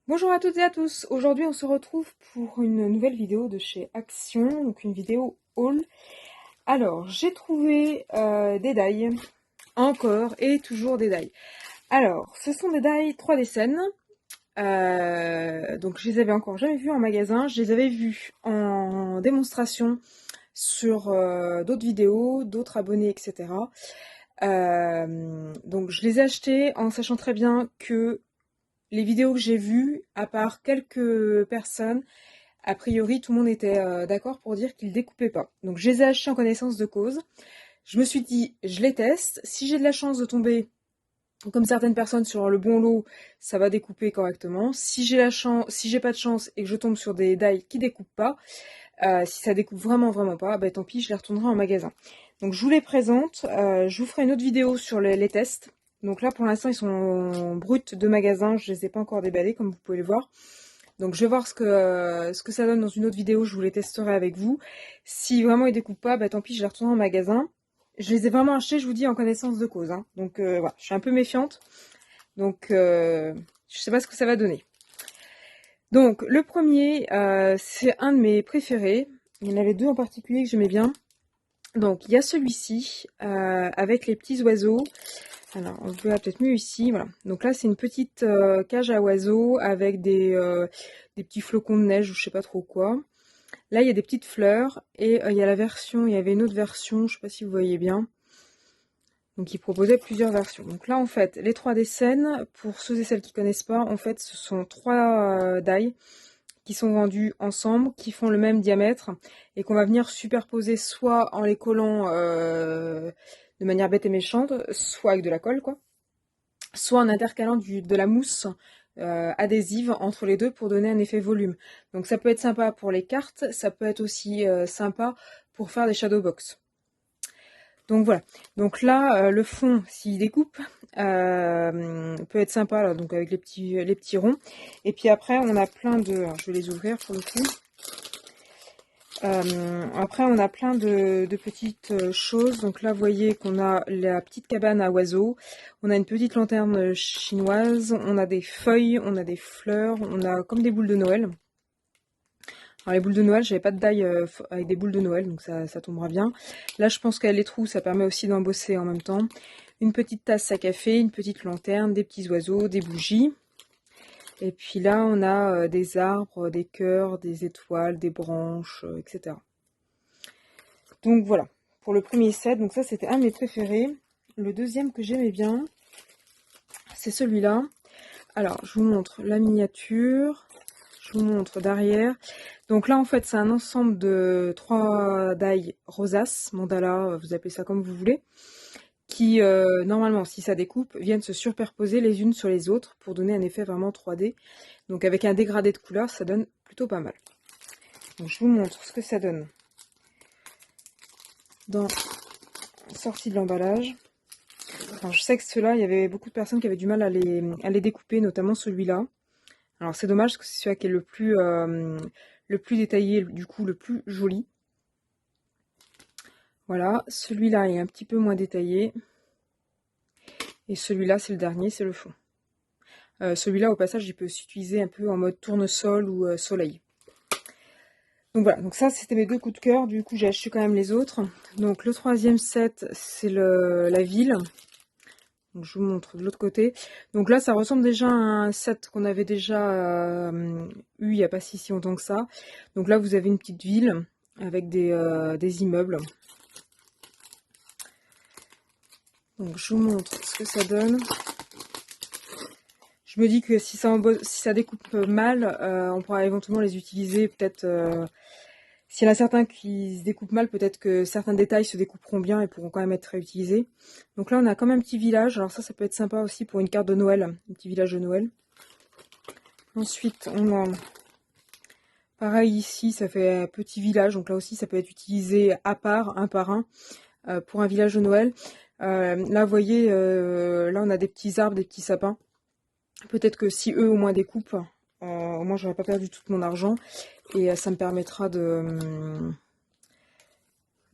Bonjour à toutes et à tous, aujourd'hui on se retrouve pour une nouvelle vidéo de chez Action, donc une vidéo haul. Alors j'ai trouvé des die, encore et toujours des die. Alors ce sont des die 3D scènes, donc je les avais encore jamais vus en magasin, je les avais vus en démonstration sur d'autres vidéos, d'autres abonnés, etc. Donc je les ai achetés en sachant très bien que les vidéos que j'ai vues, à part quelques personnes, a priori tout le monde était d'accord pour dire qu'ils découpaient pas. Donc je les ai achetés en connaissance de cause. Je me suis dit, je les teste. Si j'ai de la chance de tomber, comme certaines personnes, sur le bon lot, ça va découper correctement. Si j'ai la chance, si j'ai pas de chance et que je tombe sur des die qui découpent pas, si ça découpe vraiment pas, bah tant pis, je les retournerai en magasin. Donc je vous les présente. Je vous ferai une autre vidéo sur les tests. Donc là, pour l'instant, ils sont bruts de magasin. Je les ai pas encore déballés, comme vous pouvez le voir. Donc je vais voir ce que ça donne dans une autre vidéo. Je vous les testerai avec vous. Si vraiment ils découpent pas, bah tant pis, je les retournerai en magasin. Je les ai vraiment achetés, je vous dis, en connaissance de cause. Hein. Donc voilà, je suis un peu méfiante. Donc je sais pas ce que ça va donner. Donc le premier, c'est un de mes préférés. Il y en avait deux en particulier que j'aimais bien. Donc il y a celui-ci avec les petits oiseaux. Alors on verra peut-être mieux ici. Voilà. Donc là c'est une petite cage à oiseaux avec des petits flocons de neige ou je sais pas trop quoi. Là il y a des petites fleurs et il y a la version, il y avait une autre version, je sais pas si vous voyez bien. Donc il proposait plusieurs versions. Donc là en fait les 3D scènes, pour ceux et celles qui connaissent pas, en fait ce sont trois die qui sont vendus ensemble, qui font le même diamètre et qu'on va venir superposer soit en les collant de manière bête et méchante, soit avec de la colle quoi, soit en intercalant de la mousse adhésive entre les deux pour donner un effet volume. Donc ça peut être sympa pour les cartes, ça peut être aussi sympa pour faire des shadow box. Donc voilà. Donc là, le fond, s'il découpe, peut être sympa, là, donc avec les petits ronds. Et puis après, on a plein de... Alors, je vais les ouvrir pour le coup. Après, on a plein de petites choses. Donc là, vous voyez qu'on a la petite cabane à oiseaux. On a une petite lanterne chinoise. On a des feuilles, on a des fleurs. On a comme des boules de Noël. Alors les boules de Noël, j'avais pas de die avec des boules de Noël, donc ça tombera bien. Là, je pense qu'elle les trous, ça permet aussi d'embosser en même temps. Une petite tasse à café, une petite lanterne, des petits oiseaux, des bougies. Et puis là, on a des arbres, des cœurs, des étoiles, des branches, etc. Donc voilà, pour le premier set. Donc ça, c'était un de mes préférés. Le deuxième que j'aimais bien, c'est celui-là. Alors, je vous montre la miniature. Je vous montre derrière. Donc là, en fait, c'est un ensemble de 3 die rosaces, mandala, vous appelez ça comme vous voulez, qui, normalement, si ça découpe, viennent se superposer les unes sur les autres pour donner un effet vraiment 3D. Donc avec un dégradé de couleurs, ça donne plutôt pas mal. Donc je vous montre ce que ça donne dans la sortie de l'emballage. Alors je sais que ceux-là, il y avait beaucoup de personnes qui avaient du mal à les découper, notamment celui-là. Alors c'est dommage parce que c'est celui-là qui est le plus détaillé, du coup le plus joli. Voilà, celui-là est un petit peu moins détaillé. Et celui-là, c'est le dernier, c'est le fond. Celui-là, au passage, il peut s'utiliser un peu en mode tournesol ou soleil. Donc voilà, donc ça, c'était mes deux coups de cœur. Du coup, j'ai acheté quand même les autres. Donc le troisième set, c'est la ville. Donc, je vous montre de l'autre côté. Donc là, ça ressemble déjà à un set qu'on avait déjà eu il n'y a pas si longtemps que ça. Donc là, vous avez une petite ville avec des immeubles. Donc je vous montre ce que ça donne. Je me dis que si ça découpe mal, on pourra éventuellement les utiliser. Peut-être, s'il y en a certains qui se découpent mal, peut-être que certains détails se découperont bien et pourront quand même être réutilisés. Donc là, on a quand même un petit village. Alors ça peut être sympa aussi pour une carte de Noël, un petit village de Noël. Ensuite, on a... Pareil ici, ça fait un petit village. Donc là aussi, ça peut être utilisé à part, un par un, pour un village de Noël. Là, vous voyez, là, on a des petits arbres, des petits sapins. Peut-être que si eux au moins découpent, au moins j'aurais pas perdu tout mon argent et ça me permettra de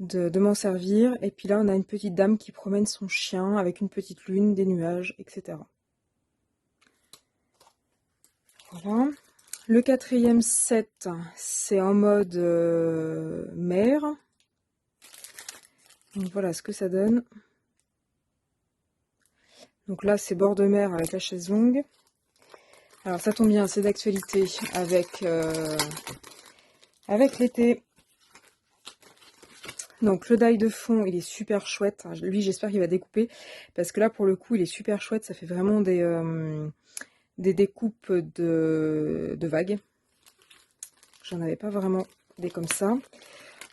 m'en servir. Et puis là on a une petite dame qui promène son chien avec une petite lune, des nuages, etc. Voilà. Le quatrième set, c'est en mode mer. Donc voilà ce que ça donne. Donc là, c'est bord de mer avec la chaise longue. Alors ça tombe bien, c'est d'actualité avec l'été. Donc le die de fond, il est super chouette. Lui, j'espère qu'il va découper. Parce que là, pour le coup, il est super chouette. Ça fait vraiment des découpes de vagues. J'en avais pas vraiment des comme ça.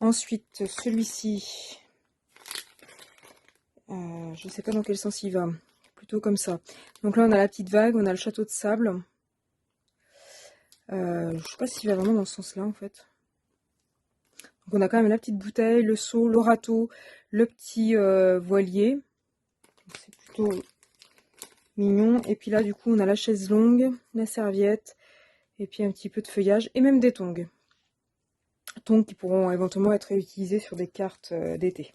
Ensuite, celui-ci, je sais pas dans quel sens il va. Plutôt comme ça. Donc là, on a la petite vague, on a le château de sable. Je sais pas s'il va vraiment dans ce sens-là, en fait. Donc on a quand même la petite bouteille, le seau, le râteau, le petit voilier. C'est plutôt mignon. Et puis là, du coup, on a la chaise longue, la serviette, et puis un petit peu de feuillage, et même des tongs. Tongs qui pourront éventuellement être réutilisés sur des cartes d'été.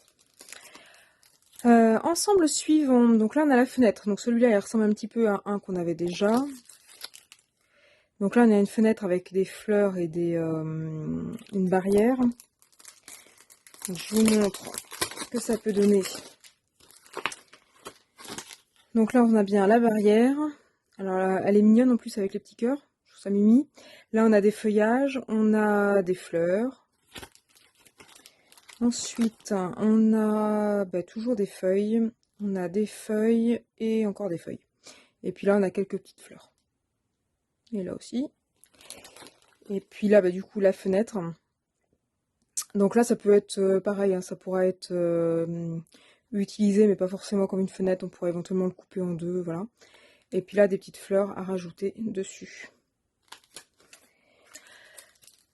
Ensemble suivant, donc là on a la fenêtre. Donc celui-là, il ressemble un petit peu à un qu'on avait déjà. Donc là, on a une fenêtre avec des fleurs et une barrière. Donc, je vous montre ce que ça peut donner. Donc là, on a bien la barrière. Alors, là, elle est mignonne en plus avec les petits cœurs. Je trouve ça mimi. Là, on a des feuillages, on a des fleurs. Ensuite, on a toujours des feuilles. On a des feuilles et encore des feuilles. Et puis là, on a quelques petites fleurs. Et là aussi. Et puis là, du coup, la fenêtre. Donc là, ça peut être pareil, hein, ça pourra être utilisé, mais pas forcément comme une fenêtre. On pourrait éventuellement le couper en deux, voilà. Et puis là, des petites fleurs à rajouter dessus.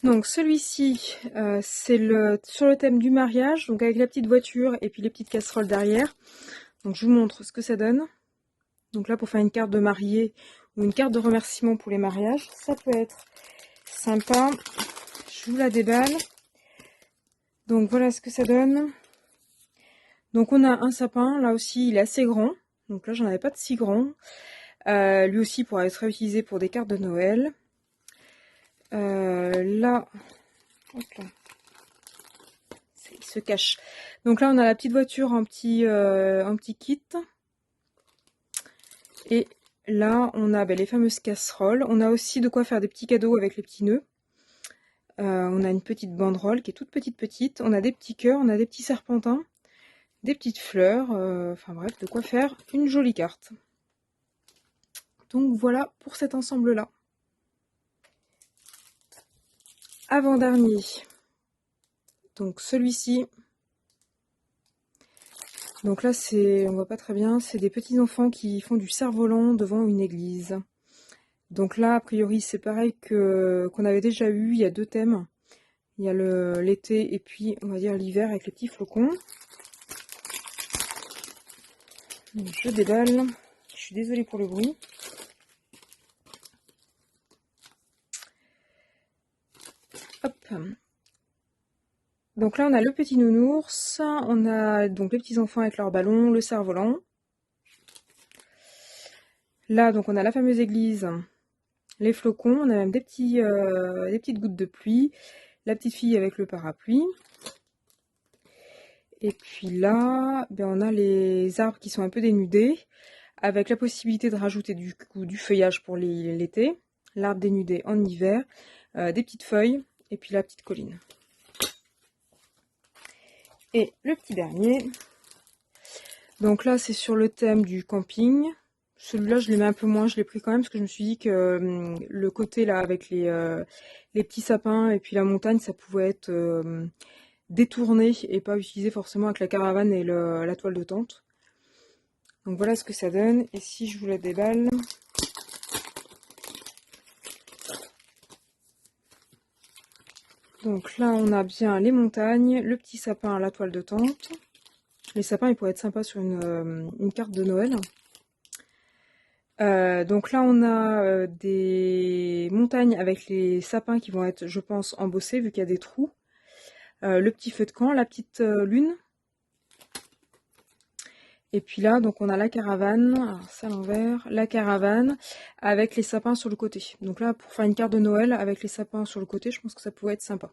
Donc celui-ci, c'est sur le thème du mariage, donc avec la petite voiture et puis les petites casseroles derrière. Donc je vous montre ce que ça donne. Donc là, pour faire une carte de mariée ou une carte de remerciement pour les mariages, ça peut être sympa. Je vous la déballe. Donc voilà ce que ça donne. Donc on a un sapin, là aussi il est assez grand. Donc là j'en avais pas de si grand. Lui aussi pourra être réutilisé pour des cartes de Noël. Là, hop là, il se cache. Donc là on a la petite voiture en petit kit. Et là on a les fameuses casseroles. On a aussi de quoi faire des petits cadeaux avec les petits nœuds. On a une petite banderole qui est toute petite. On a des petits cœurs, on a des petits serpentins, des petites fleurs. Enfin bref, de quoi faire une jolie carte. Donc voilà pour cet ensemble-là. Avant-dernier. Donc celui-ci. Donc là, on voit pas très bien, c'est des petits enfants qui font du cerf-volant devant une église. Donc là, a priori, c'est pareil qu'on avait déjà eu, il y a deux thèmes. Il y a l'été et puis, on va dire, l'hiver avec les petits flocons. Donc, je déballe. Je suis désolée pour le bruit. Hop. Donc là, on a le petit nounours, on a donc les petits enfants avec leur ballon, le cerf-volant. Là, donc on a la fameuse église, les flocons, on a même des petites gouttes de pluie, la petite fille avec le parapluie. Et puis là, on a les arbres qui sont un peu dénudés, avec la possibilité de rajouter du feuillage pour l'été, l'arbre dénudé en hiver, des petites feuilles, et puis la petite colline. Et le petit dernier, donc là c'est sur le thème du camping. Celui-là je l'ai mis un peu moins, je l'ai pris quand même parce que je me suis dit que le côté là avec les petits sapins et puis la montagne, ça pouvait être détourné et pas utilisé forcément avec la caravane et la toile de tente. Donc voilà ce que ça donne. Et si je vous la déballe, donc là on a bien les montagnes, le petit sapin, la toile de tente. Les sapins ils pourraient être sympas sur une carte de Noël. Donc là on a des montagnes avec les sapins qui vont être, je pense, embossés vu qu'il y a des trous. Le petit feu de camp, la petite lune. Et puis là, donc on a la caravane, alors ça à l'envers, la caravane avec les sapins sur le côté. Donc là, pour faire une carte de Noël avec les sapins sur le côté, je pense que ça pourrait être sympa.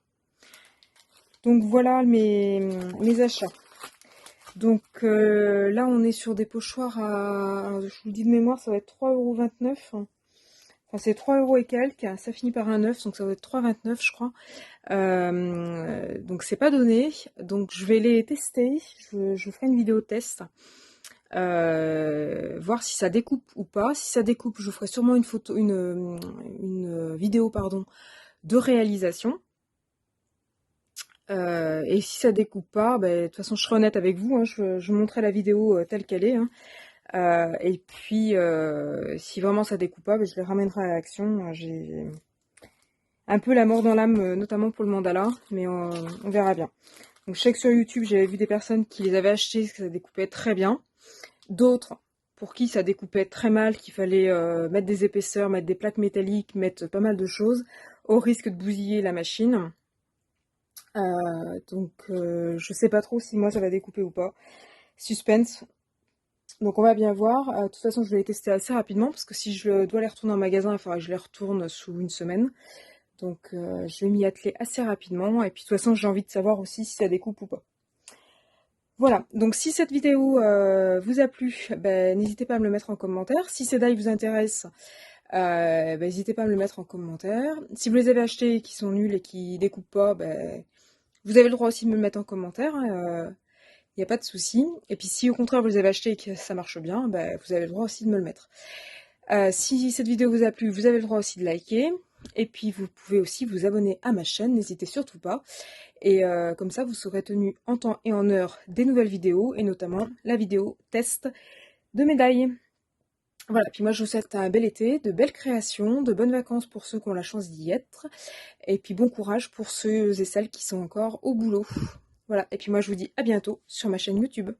Donc voilà mes achats. Donc là, on est sur des pochoirs à, je vous le dis de mémoire, ça va être 3,29 €. Enfin, c'est 3 € et quelques, ça finit par un 9, donc ça va être 3,29 je crois. Donc c'est pas donné, donc je vais les tester, je ferai une vidéo test, voir si ça découpe ou pas. Si ça découpe, je ferai sûrement une vidéo pardon, de réalisation. Et si ça découpe pas, de toute façon je serai honnête avec vous, hein, je montrerai la vidéo telle qu'elle est. Hein. Et puis si vraiment ça découpe pas, je les ramènerai à l'action. J'ai un peu la mort dans l'âme, notamment pour le mandala, mais on verra bien. Donc je sais que sur YouTube, j'avais vu des personnes qui les avaient achetés, que ça découpait très bien. D'autres pour qui ça découpait très mal, qu'il fallait mettre des épaisseurs, mettre des plaques métalliques, mettre pas mal de choses, au risque de bousiller la machine. Donc je sais pas trop si moi ça va découper ou pas. Suspense. Donc on va bien voir. De toute façon, je vais les tester assez rapidement parce que si je dois les retourner en magasin, il faudra que je les retourne sous une semaine. Donc je vais m'y atteler assez rapidement. Et puis de toute façon, j'ai envie de savoir aussi si ça découpe ou pas. Voilà, donc si cette vidéo vous a plu, n'hésitez pas à me le mettre en commentaire. Si ces die vous intéressent, n'hésitez pas à me le mettre en commentaire. Si vous les avez achetés et qui sont nuls et qui découpent pas, vous avez le droit aussi de me le mettre en commentaire. Il n'y a pas de souci. Et puis si au contraire vous les avez achetés et que ça marche bien, vous avez le droit aussi de me le mettre. Si cette vidéo vous a plu, vous avez le droit aussi de liker. Et puis vous pouvez aussi vous abonner à ma chaîne, n'hésitez surtout pas. Et comme ça, vous serez tenu en temps et en heure des nouvelles vidéos, et notamment la vidéo test de médailles. Voilà, puis moi je vous souhaite un bel été, de belles créations, de bonnes vacances pour ceux qui ont la chance d'y être, et puis bon courage pour ceux et celles qui sont encore au boulot. Voilà, et puis moi je vous dis à bientôt sur ma chaîne YouTube.